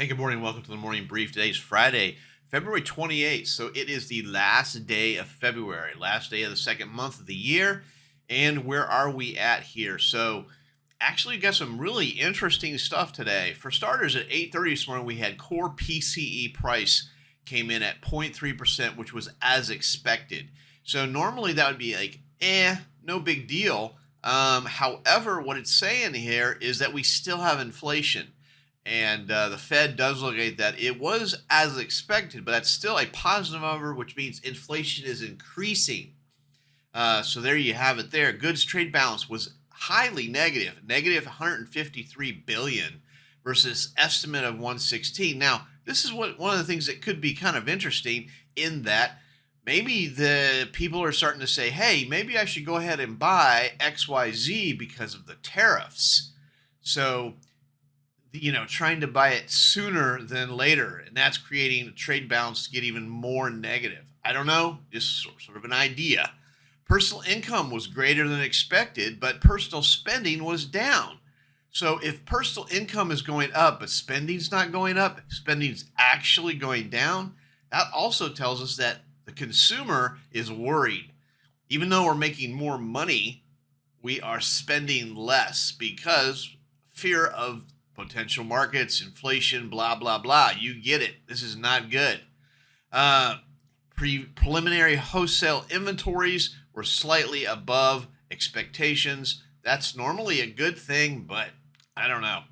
Hey, good morning. Welcome to the morning brief. Today's Friday, February 28th. So it is the last day of February, last day of the second month of the year. And where are we at here? So actually got some really interesting stuff today. For starters, at 8:30 this morning, we had core PCE price came in at 0.3%, which was as expected. So normally that would be like, no big deal. However, what it's saying here is that we still have inflation. And the Fed does look at that. It was as expected, but that's still a positive number, which means inflation is increasing. So there you have it there. Goods trade balance was highly negative, negative 153 billion versus estimate of 116. Now, this is one of the things that could be kind of interesting in that maybe the people are starting to say, hey, maybe I should go ahead and buy XYZ because of the tariffs. So trying to buy it sooner than later, and that's creating a trade balance to get even more negative. I don't know, just sort of an idea. Personal income was greater than expected, but personal spending was down. So if personal income is going up, but spending's not going up, spending's actually going down, that also tells us that the consumer is worried. Even though we're making more money, we are spending less because fear of potential markets, inflation, blah, blah, blah. You get it. This is not good. Preliminary wholesale inventories were slightly above expectations. That's normally a good thing, but I don't know.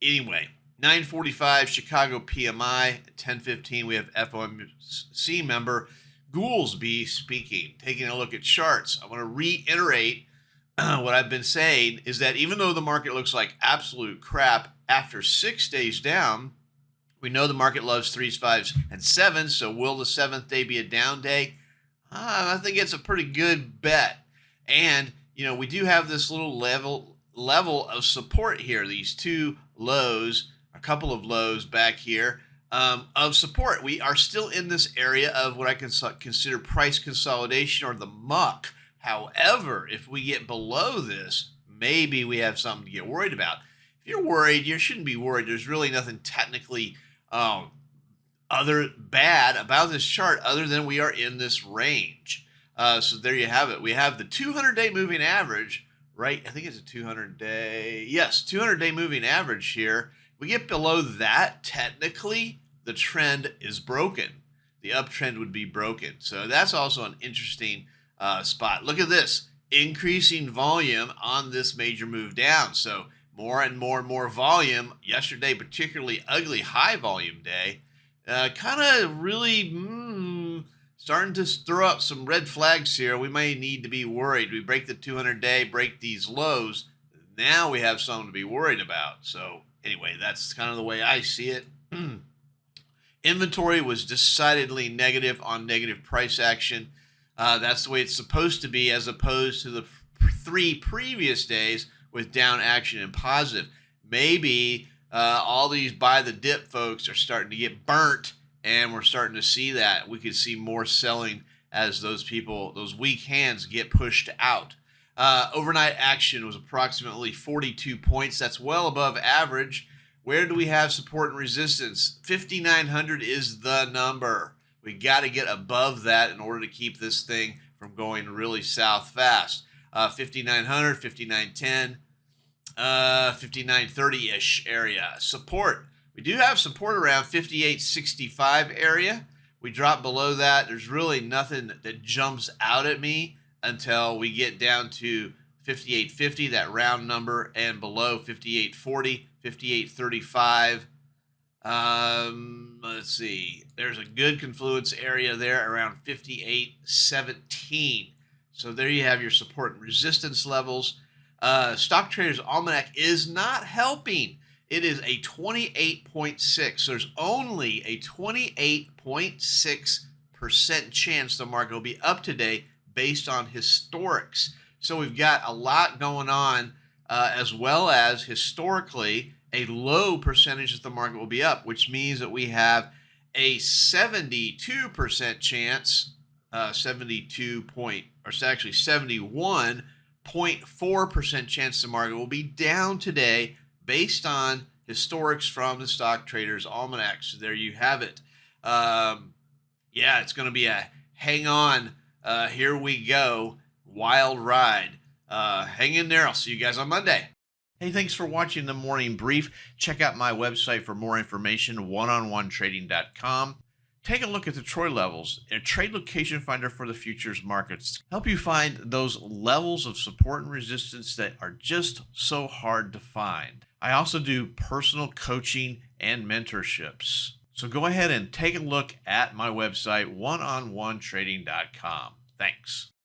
Anyway, 9:45 Chicago PMI, 10:15 we have FOMC member Goolsby speaking, taking a look at charts. I want to reiterate what I've been saying is that even though the market looks like absolute crap after 6 days down, we know the market loves 3s, 5s, and 7s. So will the seventh day be a down day? I think it's a pretty good bet. And, we do have this little level of support here. These two lows, a couple of lows back here of support. We are still in this area of what I consider price consolidation or the muck. However, if we get below this, maybe we have something to get worried about. If you're worried, you shouldn't be worried. There's really nothing technically other bad about this chart other than we are in this range. So there you have it. We have the 200-day moving average, right? I think it's a 200-day. Yes, 200-day moving average here. If we get below that, technically, the trend is broken. The uptrend would be broken. So that's also an interesting spot. Look at this, increasing volume on this major move down. So more and more and more volume. Yesterday, particularly ugly high volume day, kind of really starting to throw up some red flags here. We may need to be worried. We break the 200-day, break these lows. Now we have something to be worried about. So anyway, that's kind of the way I see it. Inventory was decidedly negative on negative price action. That's the way it's supposed to be, as opposed to the 3 previous days with down action and positive. Maybe all these buy the dip folks are starting to get burnt, and we're starting to see that. We could see more selling as those people, those weak hands, get pushed out. Overnight action was approximately 42 points. That's well above average. Where do we have support and resistance? 5,900 is the number. We got to get above that in order to keep this thing from going really south fast. 5,900, 5,910, 5,930-ish area. Support. We do have support around 5,865 area. We drop below that. There's really nothing that jumps out at me until we get down to 5,850, that round number, and below 5,840, 5,835. Let's see. There's a good confluence area there around 58.17. So there you have your support and resistance levels. Stock Trader's Almanac is not helping. It is a 28.6. So there's only a 28.6% chance the market will be up today based on historics. So we've got a lot going on, as well as historically a low percentage that the market will be up, which means that we have a 72% chance, 71.4% chance the market will be down today based on Historics from the Stock Traders Almanac. So there you have it. Yeah, it's going to be a hang on, here we go, wild ride. Hang in there. I'll see you guys on Monday. Hey, thanks for watching the Morning Brief. Check out my website for more information, oneononetrading.com. Take a look at the Troy levels, a trade location finder for the futures markets. Help you find those levels of support and resistance that are just so hard to find. I also do personal coaching and mentorships. So go ahead and take a look at my website, oneononetrading.com. Thanks.